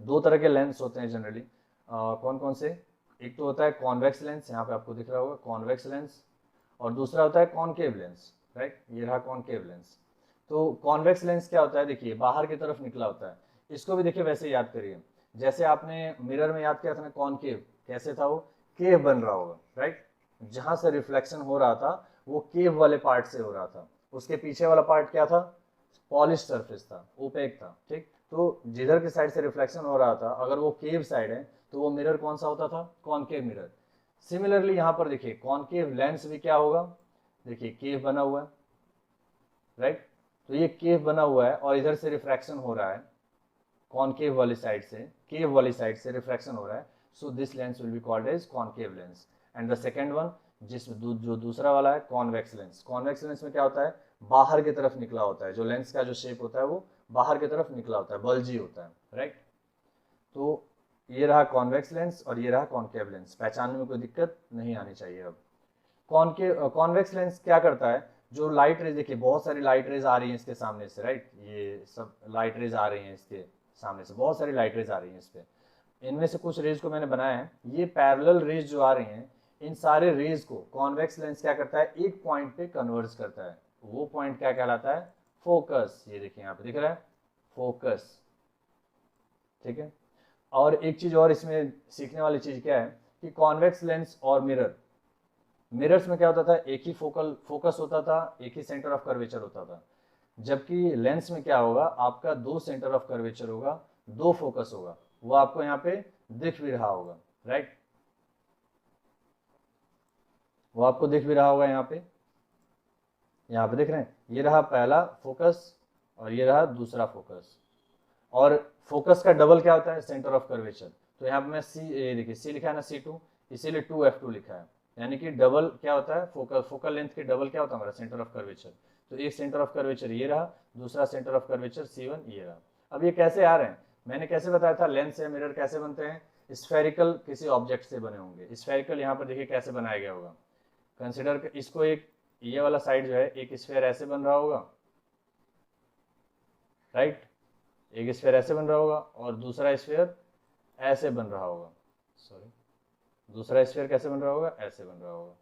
दो तरह के लेंस होते हैं जनरली, कौन कौन से, एक तो होता है कॉन्वेक्स लेंस, यहाँ पे आपको दिख रहा होगा कॉन्वेक्स लेंस, और दूसरा होता है कॉनकेव लेंस, राइट, ये रहा कॉनकेव लेंस। तो कॉन्वेक्स लेंस क्या होता है, देखिए बाहर की तरफ निकला होता है, इसको भी देखिए वैसे याद करिए, जैसे आपने मिरर में याद किया था ना कॉनकेव, कैसे था वो, केव बन रहा होगा, राइट, जहां से रिफ्लेक्शन हो रहा था वो केव वाले पार्ट से हो रहा था, उसके पीछे वाला पार्ट क्या था, पॉलिश सरफेस था, ओपेक था, ठीक। तो जिधर की साइड से रिफ्लेक्शन हो रहा था, अगर वो केव साइड है तो वो मिरर कौन सा होता था, कॉनकेव मिरर। सिमिलरली यहाँ पर देखिए कॉनकेव लेंस भी क्या होगा, देखिए केव बना हुआ है, राइट, तो ये केव बना हुआ है और इधर से रिफ्रैक्शन हो रहा है, कॉनकेव वाली साइड से, केव वाली साइड से रिफ्रैक्शन हो रहा है, so this lens will be called as concave lens. And the second one, जो दूसरा वाला है कॉन्वेक्स लेंस। कॉन्वेक्स लेंस में क्या होता है, बाहर की तरफ निकला होता है, जो लेंस का जो शेप होता है वो बाहर की तरफ निकला होता है, बल्जी होता है, राइट। तो ये रहा कॉन्वेक्स लेंस और ये रहा कॉनकेव लेंस, पहचानने में कोई दिक्कत नहीं आनी चाहिए। अब कॉन्वेक्स लेंस क्या करता है, जो लाइट रेज, देखिए बहुत सारी लाइट रेज आ रही है इसके सामने से, राइट, ये सब लाइट रेज आ रही हैं इसके सामने से, बहुत सारी लाइट रेज आ रही हैं इस पे, इनमें से कुछ रेज को मैंने बनाया है, ये पैरेलल रेज जो आ रही हैं, इन सारे रेज को कॉन्वेक्स लेंस क्या करता है, एक पॉइंट पे कन्वर्ज करता है, वो पॉइंट क्या कहलाता है, फोकस। ये देखिए यहाँ पे दिख रहा है फोकस, ठीक है। और एक चीज और इसमें सीखने वाली चीज क्या है कि कॉन्वेक्स लेंस और मिरर्स में क्या होता था, एक ही फोकस होता था, एक ही सेंटर ऑफ कर्वेचर होता था, जबकि लेंस में क्या होगा, आपका दो सेंटर ऑफ कर्वेचर होगा, दो फोकस होगा, वो आपको यहाँ पे दिख भी रहा होगा, राइट, वो आपको दिख भी रहा होगा यहाँ पे देख रहे हैं, ये रहा पहला फोकस और ये रहा दूसरा फोकस, और फोकस का डबल क्या होता है, सेंटर ऑफ कर्वेचर। तो यहाँ पे मैं ये देखिए सी लिखा है ना, C2, इसीलिए 2F2 लिखा है, यानी कि डबल क्या होता है, फोकल लेंथ के डबल क्या होता है हमारा, सेंटर ऑफ कर्वेचर। तो एक सेंटर ऑफ कर्वेचर ये रहा, दूसरा सेंटर ऑफ कर्वेचर C1 ये रहा। अब ये कैसे आ रहे हैं, मैंने कैसे बताया था, लेंस या मिरर कैसे बनते हैं, स्फेरिकल किसी ऑब्जेक्ट से बने होंगे। स्फेरिकल यहाँ पर देखिए कैसे बनाया गया होगा, कंसिडर इसको, एक ये वाला साइड जो है, एक स्फेयर ऐसे बन रहा होगा, राइट, एक स्फेयर ऐसे बन रहा होगा और दूसरा स्फेयर ऐसे बन रहा होगा, सॉरी, दूसरा स्फेयर कैसे बन रहा होगा, ऐसे बन रहा होगा,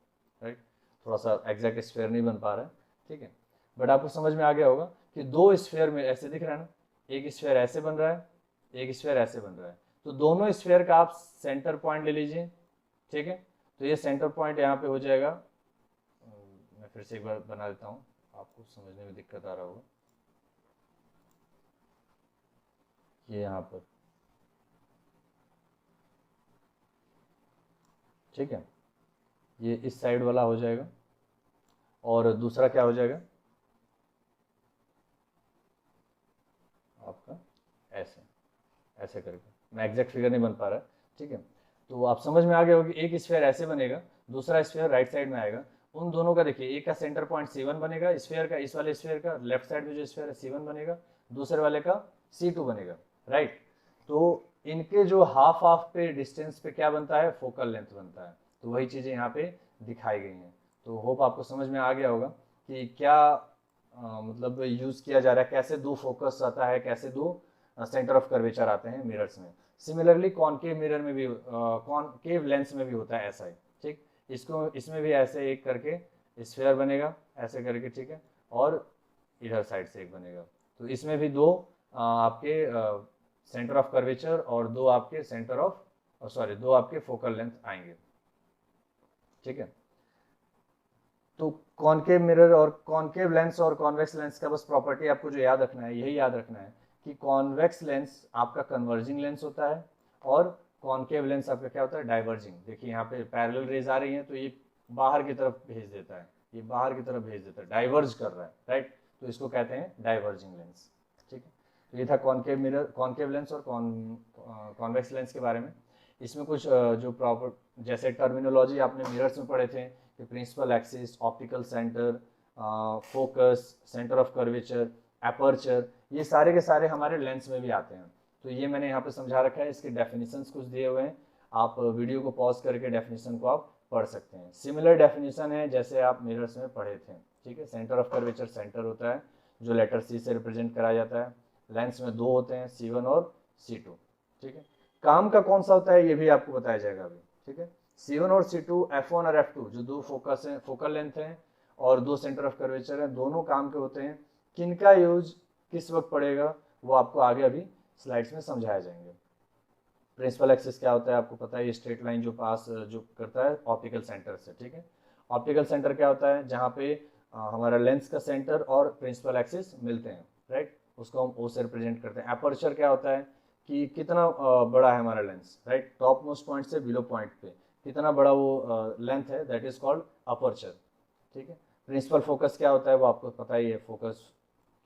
राइट। थोड़ा सा एग्जैक्ट स्फेयर नहीं बन पा रहा है, ठीक है, बट आपको समझ में आ गया होगा कि दो स्फेयर में ऐसे दिख रहा है ना, एक स्फेयर ऐसे बन रहा है, एक स्फेयर ऐसे बन रहा है, तो दोनों स्फेयर का आप सेंटर पॉइंट ले लीजिए, ठीक है। तो ये सेंटर पॉइंट यहाँ पे हो जाएगा, मैं फिर से एक बार बना देता हूँ, आपको समझने में दिक्कत आ रहा होगा, ये यहाँ पर, ठीक है, ये इस साइड वाला हो जाएगा और दूसरा क्या हो जाएगा आपका, ऐसे ऐसे करके, मैं एग्जैक्ट फिगर नहीं बन पा रहा है, ठीक है। तो आप समझ में आ गया होगा कि एक स्फेयर ऐसे बनेगा, दूसरा स्फेयर राइट साइड में आएगा, उन दोनों का देखिए, एक का सेंटर पॉइंट C1 बनेगा स्फेयर का, इस वाले स्फेयर का लेफ्ट साइड में जो स्फेयर है C1 बनेगा, दूसरे वाले का C2 बनेगा, राइट। तो इनके जो हाफ हाफ पे डिस्टेंस पे क्या बनता है, फोकल लेंथ बनता है। तो वही चीजें यहाँ पे दिखाई गई हैं। तो होप आपको समझ में आ गया होगा कि क्या मतलब यूज किया जा रहा है, कैसे दो फोकस आता है, कैसे दो सेंटर ऑफ कर्वेचर आते हैं मिरर्स में। सिमिलरली कॉनकेव मिरर में भी, कॉनकेव लेंस में भी होता है ऐसा ही, ठीक। इसको इसमें भी ऐसे एक करके स्फेयर बनेगा ऐसे करके, ठीक है, और इधर साइड से एक बनेगा। तो इसमें भी दो आपके सेंटर ऑफ कर्वेचर और दो आपके सेंटर ऑफ दो आपके फोकल लेंथ आएंगे, ठीक है। तो कॉनकेव मिरर और कॉनकेव लेंस और कॉन्वेक्स लेंस का बस प्रॉपर्टी आपको जो याद रखना है, यही याद रखना है कि कॉन्वेक्स लेंस आपका कन्वर्जिंग लेंस होता है और कॉनकेव लेंस आपका क्या होता है, डाइवर्जिंग। देखिए यहाँ पे पैरेलल रेज आ रही हैं तो ये बाहर की तरफ भेज देता है, ये बाहर की तरफ भेज देता है, डाइवर्ज कर रहा है, राइट। तो इसको कहते हैं डाइवर्जिंग लेंस, ठीक है। तो ये था कॉनकेव मिरर, कॉनकेव लेंस और कॉन्वेक्स लेंस के बारे में। इसमें कुछ जो प्रॉपर जैसे टर्मिनोलॉजी आपने मिरर्स में पढ़े थे कि principal axis, optical centre, focus, centre of curvature, aperture, ये सारे के सारे हमारे लेंस में भी आते हैं। तो ये मैंने यहाँ पे समझा रखा है, इसके डेफिनेशंस कुछ दिए हुए हैं, आप वीडियो को पॉज करके डेफिनेशन को आप पढ़ सकते हैं। सिमिलर डेफिनेशन है जैसे आप मिरर्स में पढ़े थे, ठीक है। सेंटर ऑफ कर्वेचर सेंटर होता है जो लेटर सी से रिप्रेजेंट कराया जाता है। लेंस में दो होते हैं, C1 और C2, ठीक है। काम का कौन सा होता है ये भी आपको बताया जाएगा अभी, ठीक है। C1 और C2, F1 और F2 जो दो फोकस हैं, फोकल लेंथ हैं और दो सेंटर ऑफ कर्वेचर हैं, दोनों काम के होते हैं। किनका यूज किस वक्त पड़ेगा वो आपको आगे अभी स्लाइड्स में समझाया जाएंगे। प्रिंसिपल एक्सिस क्या होता है आपको पता है, ये स्ट्रेट लाइन जो पास जो करता है ऑप्टिकल सेंटर से, ठीक है। ऑप्टिकल सेंटर क्या होता है, जहाँ पे हमारा लेंस का सेंटर और प्रिंसिपल एक्सिस मिलते हैं, राइट, उसको हम ओ से रिप्रेजेंट करते हैं। एपर्चर क्या होता है कि कितना बड़ा है हमारा lens, right, top most point से बिलो पॉइंट पे कितना बड़ा वो लेंथ है, दैट इज कॉल्ड अपर्चर, ठीक है। प्रिंसिपल फोकस क्या होता है वो आपको पता ही है, फोकस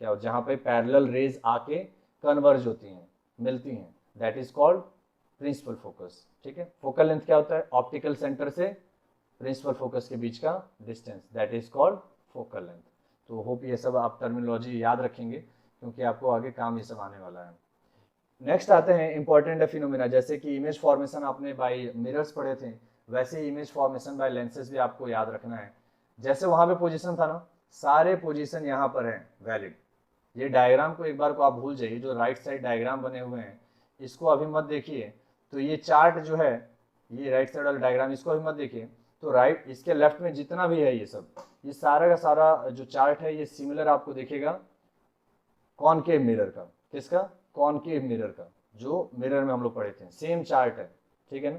क्या हो जहाँ पे पैरेलल रेज आके कन्वर्ज होती हैं, मिलती हैं, that is called principal focus, ठीक है। फोकल लेंथ क्या होता है, ऑप्टिकल सेंटर से प्रिंसिपल फोकस के बीच का distance, that is called focal length. तो होप ये सब आप टर्मिनोलॉजी याद रखेंगे क्योंकि आपको आगे काम ये सब आने वाला है। नेक्स्ट आते हैं इंपॉर्टेंट फिनोमेना, जैसे कि इमेज फॉर्मेशन आपने बाय मिरर्स पढ़े थे, वैसे ही इमेज फॉर्मेशन बाय लेंसेज भी आपको याद रखना है। जैसे वहां पे पोजीशन था ना, सारे पोजीशन यहाँ पर है वैलिड। ये डायग्राम को एक बार को आप भूल जाइए, जो राइट साइड डायग्राम बने हुए हैं इसको अभी मत देखिए। तो ये चार्ट जो है, ये राइट साइड वाला डायग्राम, इसको अभी मत देखिए। तो राइट इसके लेफ्ट में जितना भी है ये सब, ये सारा का सारा जो चार्ट है ये सिमिलर आपको दिखेगा कॉनकेव मिरर का। किसका, कॉनकेव मिरर का, जो मिरर में हम लोग पढ़े थे, सेम चार्ट है, ठीक है ना।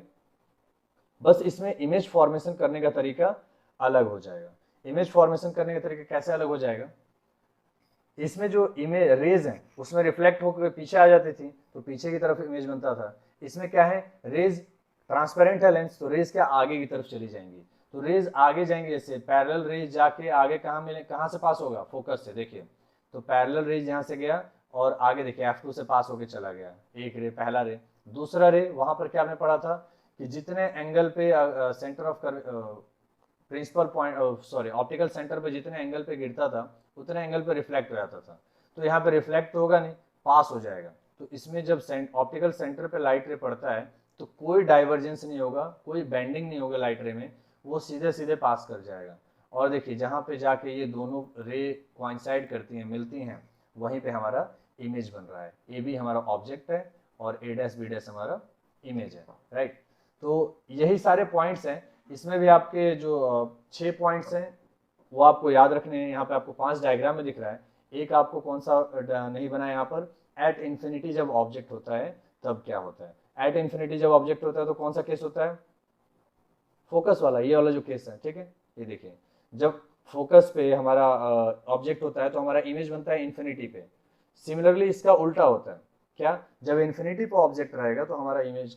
बस इसमें इमेज फॉर्मेशन करने का तरीका अलग हो जाएगा। इमेज फॉर्मेशन करने का तरीका कैसे अलग हो जाएगा, इसमें जो इमेज रेज हैं उसमें रिफ्लेक्ट होकर पीछे आ जाती थी तो पीछे की तरफ इमेज बनता था। इसमें क्या है, रेज ट्रांसपेरेंट है लेंस, तो रेज क्या आगे की तरफ चली जाएंगी, तो रेज आगे जाएंगे। जैसे पैरेलल रेज जाके आगे कहाँ मिले, कहाँ से पास होगा, फोकस से, देखिए तो पैरेलल रेज यहाँ से गया और आगे देखिए F2 से पास होके चला गया, एक रे, पहला रे। दूसरा रे वहां पर क्या आपने पढ़ा था कि जितने एंगल पे centre of principal point optical centre पे जितने एंगल पे गिरता था उतने एंगल पे रिफ्लेक्ट हो जाता था। तो यहाँ पे रिफ्लेक्ट तो होगा नहीं, पास हो जाएगा। तो इसमें जब ऑप्टिकल सेंटर पे लाइट रे पड़ता है तो कोई डाइवर्जेंस नहीं होगा, कोई बेंडिंग नहीं होगा लाइट रे में, वो सीधे सीधे पास कर जाएगा। और देखिए जहाँ पे जाके ये दोनों रे कोइंसाइड करती हैं, मिलती हैं, वहीं पे हमारा इमेज बन रहा है। ए बी हमारा ऑब्जेक्ट है और ए डैश बी डैश हमारा इमेज है, राइट। तो यही सारे पॉइंट्स हैं। इसमें भी आपके जो 6 पॉइंट्स हैं वो आपको याद रखने हैं। यहाँ पे आपको 5 डायग्राम में दिख रहा है। एक आपको कौन सा नहीं बना है यहाँ पर, एट इन्फिनिटी जब ऑब्जेक्ट होता है तब क्या होता है। एट इन्फिनिटी जब ऑब्जेक्ट होता है तो कौन सा केस होता है, फोकस वाला, ये वाला जो केस है, ठीक है। ये देखिए जब फोकस पे हमारा ऑब्जेक्ट होता है तो हमारा इमेज बनता है इन्फिनिटी पे। सिमिलरली इसका उल्टा होता है, क्या, जब इन्फिनिटी पे ऑब्जेक्ट रहेगा तो हमारा इमेज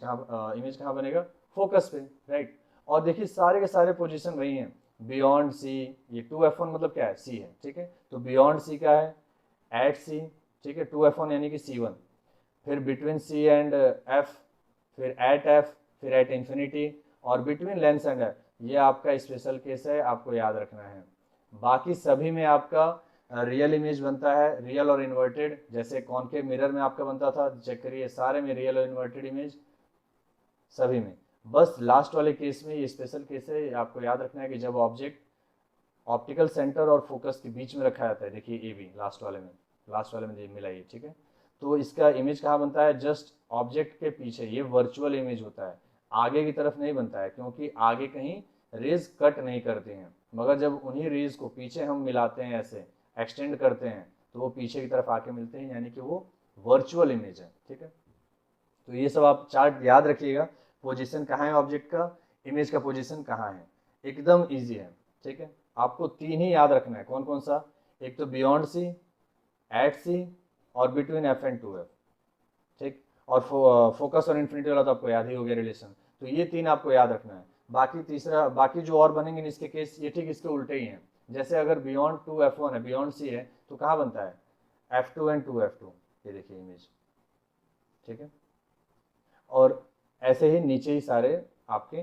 कहाँ बनेगा, फोकस पे, राइट। और देखिए सारे के सारे पोजीशन वही हैं, बियॉन्ड सी, ये 2F1 मतलब क्या है, सी है, ठीक है। तो बियॉन्ड सी क्या है, एट सी, ठीक है, 2F1 यानी कि C1, फिर बिटवीन सी एंड एफ, फिर एट एफ, फिर एट इन्फिनिटी, और बिटवीन लेंस एंड एफ, ये आपका स्पेशल केस है, आपको याद रखना है। बाकी सभी में आपका रियल इमेज बनता है, रियल और इन्वर्टेड, जैसे कॉनकेव मिरर में आपका बनता था, चेक करिए सारे में रियल और इन्वर्टेड इमेज, सभी में। बस लास्ट वाले केस में ये स्पेशल केस है, आपको याद रखना है कि जब ऑब्जेक्ट ऑप्टिकल सेंटर और फोकस के बीच में रखा जाता है, देखिए ए बी लास्ट वाले में मिला ये, ठीक है। तो इसका इमेज कहाँ बनता है, जस्ट ऑब्जेक्ट के पीछे, ये वर्चुअल इमेज होता है, आगे की तरफ नहीं बनता है क्योंकि आगे कहीं रेज कट नहीं करते हैं। मगर जब उन्हीं रेज को पीछे हम मिलाते हैं, ऐसे एक्सटेंड करते हैं, तो वो पीछे की तरफ आके मिलते हैं, यानी कि वो वर्चुअल इमेज है, ठीक है। तो ये सब आप चार्ट याद रखिएगा, पोजीशन कहाँ है ऑब्जेक्ट का, इमेज का पोजीशन कहाँ है, एकदम इजी है। ठीक है, आपको 3 ही याद रखना है। कौन कौन सा? एक तो बियॉन्ड सी, एट सी और between F and two F. ठीक, और फोकस और इन्फिनिटी वाला तो आपको याद ही हो गया रिलेशन। तो ये 3 आपको याद रखना है। बाकी तीसरा, बाकी जो और बनेंगे इसके केस ये ठीक इसके उल्टे ही हैं। जैसे अगर बियॉन्ड टू एफ वन है, बियॉन्ड सी है, तो कहाँ बनता है? F two and two F two. ये देखिए इमेज। ठीक है, और ऐसे ही नीचे ही सारे आपके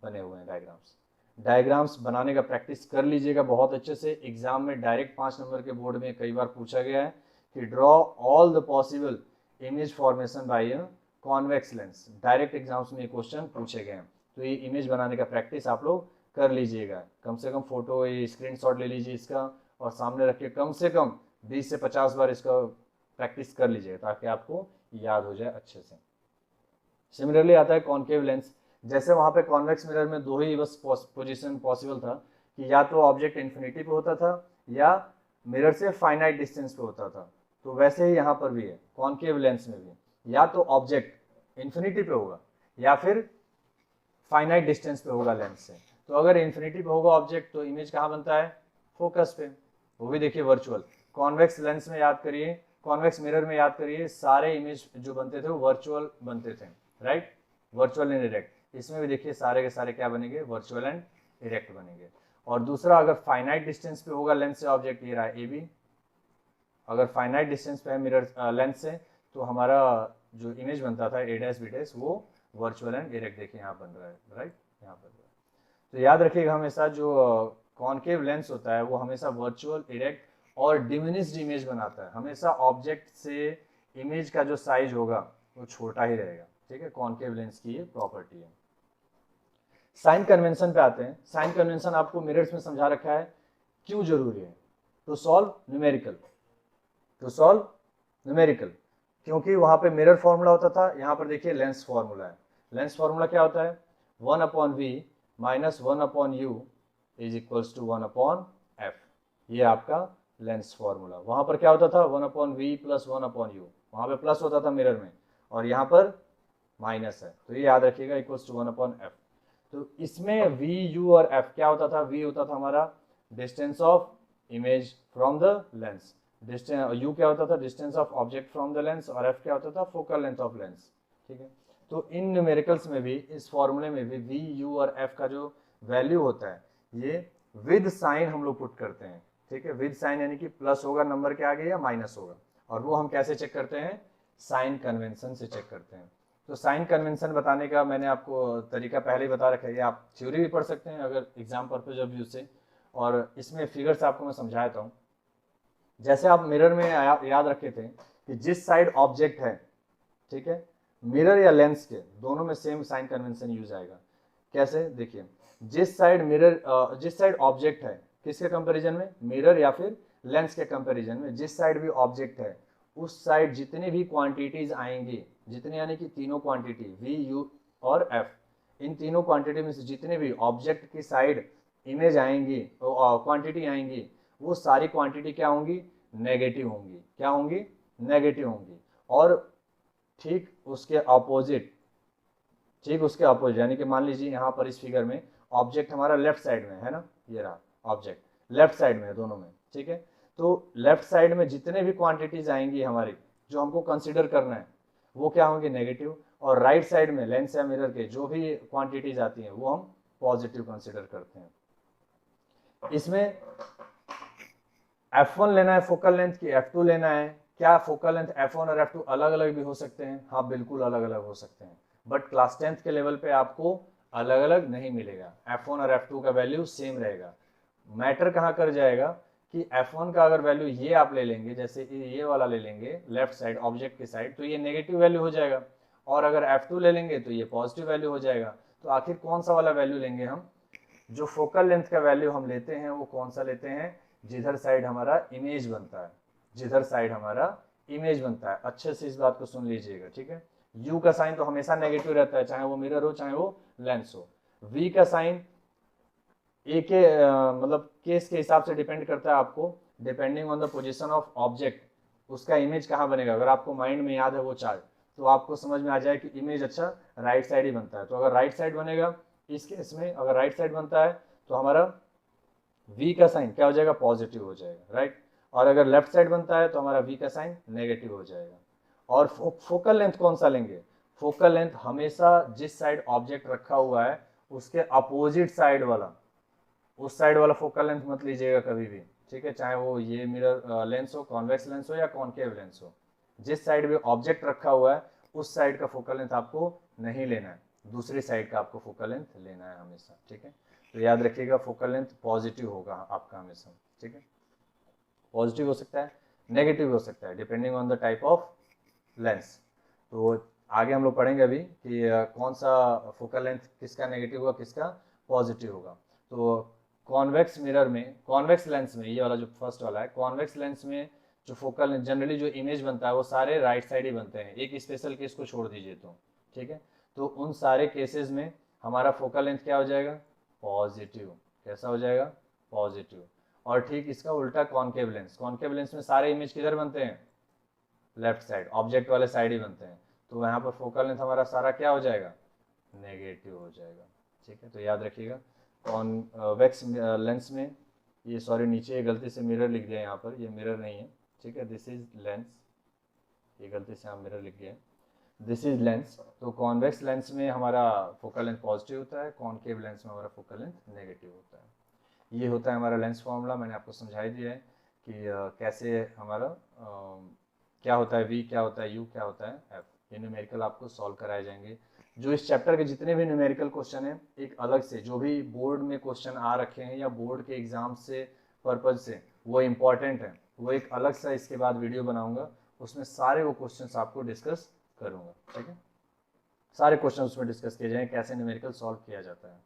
बने हुए हैं डायग्राम्स। डायग्राम्स बनाने का प्रैक्टिस कर लीजिएगा बहुत अच्छे से। एग्जाम में डायरेक्ट 5 नंबर के बोर्ड में कई बार पूछा गया है कि draw all the possible image formation by a convex lens. Direct exams में ये क्वेश्चन पूछे गए हैं। तो ये इमेज बनाने का प्रैक्टिस आप लोग कर लीजिएगा। कम से कम फोटो, ये स्क्रीनशॉट ले लीजिए इसका और सामने रख के कम से कम 20 से 50 बार इसका प्रैक्टिस कर लीजिएगा ताकि आपको याद हो जाए अच्छे से। सिमिलरली आता है कॉन्केव लेंस। जैसे वहां पे कॉन्वेक्स मिरर में 2 ही बस पोजीशन पॉसिबल था कि या तो ऑब्जेक्ट इन्फिनिटी पे होता था या मिरर से फाइनाइट डिस्टेंस पे होता था, तो वैसे ही यहाँ पर भी है कॉन्केव लेंस में भी, या तो ऑब्जेक्ट इन्फिनिटी पे होगा या फिर फाइनाइट डिस्टेंस पे होगा लेंस से। तो अगर इन्फिनिटी पे होगा ऑब्जेक्ट तो इमेज कहाँ बनता है? फोकस पे, वो भी देखिए वर्चुअल। कॉन्वेक्स लेंस में याद करिए, कॉन्वेक्स मिरर में याद करिए, सारे इमेज जो बनते थे वो वर्चुअल बनते थे, राइट? Virtual and erect. इसमें भी देखिए सारे के सारे क्या बनेंगे? वर्चुअल एंड इरेक्ट बनेंगे। और दूसरा, अगर फाइनाइट डिस्टेंस पे होगा लेंस से ऑब्जेक्ट, ये रहा ए बी। अगर फाइनाइट डिस्टेंस पे है मिरर लेंस से तो हमारा जो इमेज बनता था ए डैश बी डैश वो वर्चुअल एंड इरेक्ट। देखिए यहाँ बन रहा है, राइट? यहाँ बन रहा है। तो याद रखिएगा हमेशा जो कॉन्केव लेंस होता है वो हमेशा वर्चुअल, इरेक्ट और डिमिनिश्ड इमेज बनाता है। हमेशा ऑब्जेक्ट से इमेज का जो साइज होगा वो छोटा ही रहेगा। ठीक है, कॉन्केव लेंस की ये प्रॉपर्टी है। साइन कन्वेंशन पे आते हैं। साइन कन्वेंशन आपको मिरर्स में समझा रखा है, क्यों जरूरी है? To solve numerical, to solve numerical, क्योंकि वहां पे मिरर फॉर्मूला होता था, यहाँ पर देखिए लेंस फॉर्मूला है। लेंस फॉर्मूला क्या होता है? 1/v minus 1/u is equals to 1/f। ये आपका लेंस फॉर्मूला। वहां पर क्या होता था? 1/v plus 1/u। वहां पे प्लस होता था मिरर में और यहाँ पर माइनस है, तो ये याद रखिएगा, इक्वल्स टू 1/f। तो इसमें v, u और f क्या होता था? v होता था हमारा distance of image from the lens, distance u क्या होता था? Distance of object from the lens, और f क्या होता था? Focal length of lens. ठीक है, तो इन न्यूमेरिकल्स में भी, इस फॉर्मूले में भी v, u और f का जो वैल्यू होता है ये विद साइन हम लोग पुट करते हैं। ठीक है, विद साइन यानी कि प्लस होगा नंबर के आगे या माइनस होगा, और वो हम कैसे चेक करते हैं? साइन कन्वेंशन से चेक करते हैं। तो साइन कन्वेंशन बताने का मैंने आपको तरीका पहले ही बता रखा है, आप थ्योरी भी पढ़ सकते हैं अगर एग्जाम पर्पज ऑफ व्यू से, और इसमें फिगर्स आपको मैं समझाता हूँ। जैसे आप मिरर में याद रखे थे कि जिस साइड ऑब्जेक्ट है, ठीक है, मिरर या लेंस के दोनों में सेम साइन कन्वेंशन यूज आएगा। कैसे? देखिए, जिस साइड मिरर, जिस साइड ऑब्जेक्ट है, किसके कंपैरिजन में? मिरर या फिर लेंस के कंपैरिजन में जिस साइड भी ऑब्जेक्ट है उस साइड जितनी भी क्वांटिटीज आएंगी, जितने यानी कि तीनों क्वांटिटी v, u और f, इन तीनों क्वांटिटी में से जितने भी ऑब्जेक्ट की साइड इमेज आएंगी, क्वांटिटी आएंगी, वो सारी क्वांटिटी क्या होंगी? नेगेटिव होंगी। क्या होंगी? नेगेटिव होंगी। और ठीक उसके अपोजिट, ठीक उसके अपोजिट, यानी कि मान लीजिए यहाँ पर इस फिगर में ऑब्जेक्ट हमारा लेफ्ट साइड में है ना, ये रहा ऑब्जेक्ट लेफ्ट साइड में है दोनों में। ठीक है, तो लेफ्ट साइड में जितने भी क्वांटिटीज आएंगी हमारी जो हमको कंसीडर करना है वो क्या होंगे? नेगेटिव। और राइट साइड में लेंस या मिरर के जो भी क्वांटिटीज आती हैं वो हम पॉजिटिव कंसीडर करते हैं। इसमें f1 लेना है फोकल लेंथ की f2 लेना है? क्या फोकल लेंथ f1 और f2 अलग अलग भी हो सकते हैं? हाँ, बिल्कुल अलग अलग हो सकते हैं, बट क्लास 10th के लेवल पे आपको अलग अलग नहीं मिलेगा। f1 और f2 का वैल्यू सेम रहेगा। मैटर कहाँ कर जाएगा कि f1 का अगर वैल्यू ये आप ले लेंगे, जैसे ये वाला ले लेंगे लेफ्ट साइड ऑब्जेक्ट की साइड, तो ये नेगेटिव वैल्यू हो जाएगा, और अगर f2 ले लेंगे तो ये पॉजिटिव वैल्यू हो जाएगा। तो आखिर कौन सा वाला वैल्यू लेंगे हम? जो फोकल लेंथ का वैल्यू हम लेते हैं वो कौन सा लेते हैं? जिधर साइड हमारा इमेज बनता है, जिधर साइड हमारा इमेज बनता है। अच्छे से इस बात को सुन लीजिएगा, ठीक है? u का साइन तो हमेशा नेगेटिव रहता है, चाहे वो मिरर हो चाहे वो लेंस हो। v का साइन ए के मतलब केस के हिसाब से डिपेंड करता है आपको, depending on the position of object उसका इमेज कहाँ बनेगा। अगर आपको माइंड में याद है वो चार्ट, तो आपको समझ में आ जाए कि इमेज अच्छा राइट साइड ही बनता है। तो अगर राइट साइड बनेगा इस केस में, अगर राइट साइड बनता है तो हमारा v का साइन क्या हो जाएगा, पॉजिटिव हो जाएगा, राइट। और अगर लेफ्ट साइड बनता है तो हमारा v का साइन नेगेटिव हो जाएगा। और फोकल लेंथ कौन सा लेंगे, फोकल लेंथ हमेशा जिस साइड ऑब्जेक्ट रखा हुआ है उसके अपोजिट साइड वाला, उस साइड वाला फोकल लेंथ मत लीजिएगा कभी भी, ठीक है। चाहे वो ये मिरर लेंस हो, कॉन्वेक्स लेंस हो या कॉनकेव लेंस हो, जिस साइड में ऑब्जेक्ट रखा हुआ है उस साइड का फोकल लेंथ आपको नहीं लेना है, दूसरी साइड का आपको फोकल लेंथ लेना है हमेशा, ठीक है। तो याद रखिएगा फोकल लेंथ पॉजिटिव होगा आपका हमेशा, ठीक है। पॉजिटिव हो सकता है, नेगेटिव हो सकता है, depending on the type of lens. तो आगे हम लोग पढ़ेंगे अभी कि कौन सा फोकल लेंथ किसका नेगेटिव होगा, किसका पॉजिटिव होगा। तो कॉन्वेक्स मिरर में, कॉन्वेक्स लेंस में, ये वाला जो फर्स्ट वाला है, कॉन्वेक्स लेंस में जो फोकल लेंथ जनरली जो इमेज बनता है वो सारे राइट साइड ही बनते हैं, एक स्पेशल केस को छोड़ दीजिए तो, ठीक है। तो उन सारे केसेस में हमारा फोकल लेंथ क्या हो जाएगा, पॉजिटिव। कैसा हो जाएगा, पॉजिटिव। और ठीक इसका उल्टा कॉनकेव लेंस, कॉनकेव लेंस में सारे इमेज किधर बनते हैं, लेफ्ट साइड, ऑब्जेक्ट वाले साइड ही बनते हैं। तो यहाँ पर फोकल लेंथ हमारा सारा क्या हो जाएगा, नेगेटिव हो जाएगा, ठीक है। तो याद रखिएगा कॉन्वेक्स लेंस में, ये सॉरी नीचे गलती से मिरर लिख दिया यहाँ पर, ये मिरर नहीं है, ठीक है, दिस इज लेंस, ये गलती से हम मिरर लिख दिया, दिस इज लेंस। तो कॉन्वेक्स लेंस में हमारा फोकल लेंथ पॉजिटिव होता है, कॉनकेव लेंस में हमारा फोकल लेंथ नेगेटिव होता है। ये होता है हमारा लेंस फॉर्मूला, मैंने आपको समझा ही दिया है कि कैसे हमारा क्या होता है v, क्या होता है u, क्या होता है f। ये न्यूमेरिकल आपको सॉल्व कराए जाएंगे। जो इस चैप्टर के जितने भी न्यूमेरिकल क्वेश्चन हैं, एक अलग से जो भी बोर्ड में क्वेश्चन आ रखे हैं या बोर्ड के एग्जाम से पर्पज से वो इम्पॉर्टेंट है, वो एक अलग सा इसके बाद वीडियो बनाऊंगा, उसमें सारे वो क्वेश्चंस आपको डिस्कस करूंगा, ठीक है। सारे क्वेश्चन उसमें डिस्कस किए जाएंगे, कैसे न्यूमेरिकल सॉल्व किया जाता है।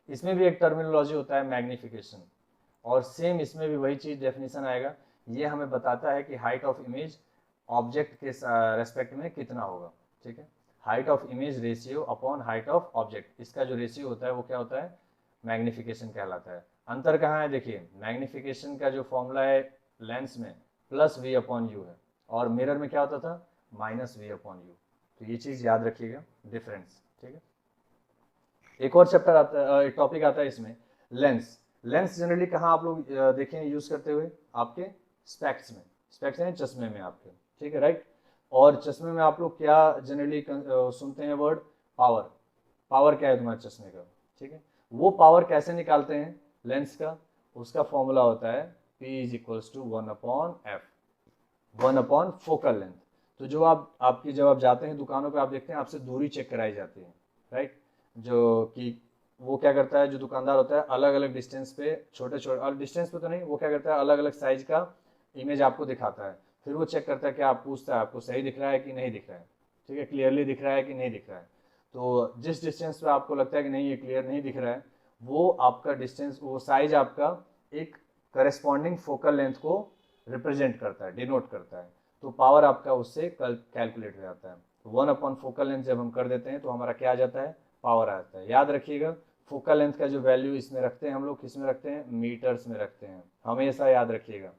इसमें भी एक टर्मिनोलॉजी होता है मैग्निफिकेशन, और सेम इसमें भी वही चीज डेफिनेशन आएगा। ये हमें बताता है कि हाइट ऑफ इमेज ऑब्जेक्ट के रेस्पेक्ट में कितना होगा, ठीक है। Height of image ratio upon height of object, इसका जो रेशियो होता है वो क्या होता है, मैग्निफिकेशन कहलाता है। अंतर कहाँ है, देखिए मैग्निफिकेशन का जो फॉर्मूला है लेंस में प्लस वी अपॉन यू है, और मिरर में क्या होता था, माइनस वी अपॉन यू। तो ये चीज याद रखिएगा, डिफरेंस, ठीक है। एक और चैप्टर आता है, एक टॉपिक आता है इसमें, लेंस। लेंस जनरली कहाँ आप लोग देखें यूज करते हुए, आपके स्पेक्स में, स्पेक्स हैं चश्मे में आपके, ठीक है, राइट। और चश्मे में आप लोग क्या जनरली सुनते हैं वर्ड, पावर। पावर क्या है तुम्हारे चश्मे का, ठीक है। वो पावर कैसे निकालते हैं लेंस का, उसका फॉर्मूला होता है P is equals to 1/f, 1/, focal length. तो जो आपकी जब आप जाते हैं दुकानों पे आप देखते हैं आपसे दूरी चेक कराई जाती है, राइट। जो कि वो क्या करता है, जो दुकानदार होता है अलग अलग डिस्टेंस पे, छोटे छोटे डिस्टेंस पे तो नहीं, वो क्या करता है अलग अलग साइज का इमेज आपको दिखाता है, फिर वो चेक करता है कि आप पूछता है आपको सही दिख रहा है कि नहीं दिख रहा है, ठीक है, क्लियरली दिख रहा है कि नहीं दिख रहा है। तो जिस डिस्टेंस पे आपको लगता है कि नहीं ये क्लियर नहीं दिख रहा है, वो आपका डिस्टेंस, वो साइज आपका एक करेस्पॉन्डिंग फोकल लेंथ को रिप्रेजेंट करता है, डिनोट करता है। तो पावर आपका उससे कैलकुलेट हो जाता है। 1/, फोकल लेंथ जब हम कर देते हैं तो हमारा क्या आ जाता है, पावर आ जाता है। याद रखिएगा फोकल लेंथ का जो वैल्यू इसमें रखते हैं हम लोग, किस में रखते हैं, मीटर्स में रखते हैं, हमेशा याद रखिएगा।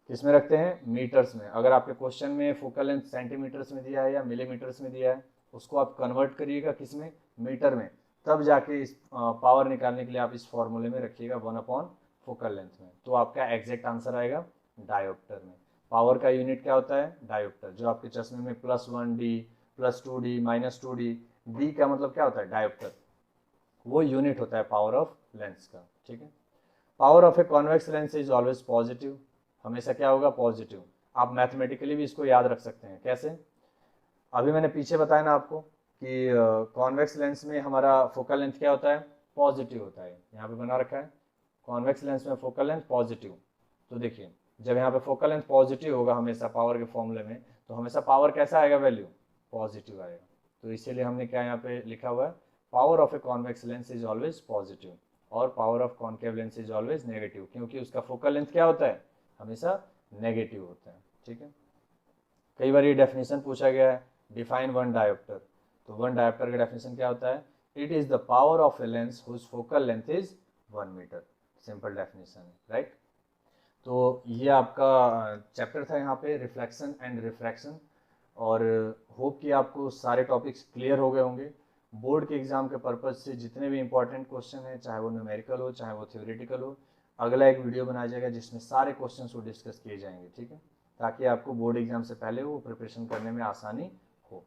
किस में रखते हैं, मीटर्स में। अगर आपके क्वेश्चन में फोकल लेंथ सेंटीमीटर्स में दिया है या मिलीमीटर्स में दिया है, उसको आप कन्वर्ट करिएगा किस में, मीटर में, तब जाके इस पावर निकालने के लिए आप इस फॉर्मूले में रखिएगा 1/, फोकल लेंथ में, तो आपका एग्जैक्ट आंसर आएगा डायोप्टर में। पावर का यूनिट क्या होता है, डायोप्टर। जो आपके चश्मे में +1D, +2D, -2D, D का मतलब क्या होता है, डायोप्टर, वो यूनिट होता है पावर ऑफ लेंस का, ठीक है। Power of a convex lens is always positive, हमेशा क्या होगा, पॉजिटिव। आप मैथमेटिकली भी इसको याद रख सकते हैं, कैसे, अभी मैंने पीछे बताया ना आपको कि कॉन्वेक्स लेंस में हमारा फोकल लेंथ क्या होता है, पॉजिटिव होता है, यहाँ पे बना रखा है कॉन्वेक्स लेंस में फोकल लेंथ पॉजिटिव। तो देखिए जब यहाँ पे फोकल लेंथ पॉजिटिव होगा हमेशा पावर के फॉर्मूले में, तो हमेशा पावर कैसा आएगा, वैल्यू पॉजिटिव आएगा। तो इसीलिए हमने क्या यहाँ पे लिखा हुआ है, power of a convex lens is always positive और power of concave lens is always negative, क्योंकि उसका फोकल लेंथ क्या होता है, हमेशा नेगेटिव होता है, ठीक है। कई बार ये डेफिनेशन पूछा गया है, डिफाइन वन डायोप्टर। तो वन डायोप्टर का डेफिनेशन क्या होता है, it is the power of a lens whose focal length is 1 metre, simple definition है, राइट। तो ये आपका चैप्टर था यहाँ पे, रिफ्लेक्शन एंड रिफ्रैक्शन। और होप कि आपको सारे टॉपिक्स क्लियर हो गए होंगे। बोर्ड के एग्ज़ाम के पर्पज़ से जितने भी इंपॉर्टेंट क्वेश्चन हैं, चाहे वो न्यूमेरिकल हो चाहे वो थ्योरेटिकल हो, अगला एक वीडियो बनाया जाएगा जिसमें सारे क्वेश्चन को डिस्कस किए जाएंगे, ठीक है, ताकि आपको बोर्ड एग्जाम से पहले वो प्रिपरेशन करने में आसानी हो।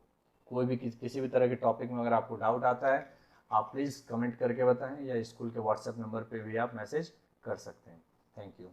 कोई भी किसी भी तरह के टॉपिक में अगर आपको डाउट आता है, आप प्लीज़ कमेंट करके बताएं, या स्कूल के व्हाट्सएप नंबर पे भी आप मैसेज कर सकते हैं। Thank you.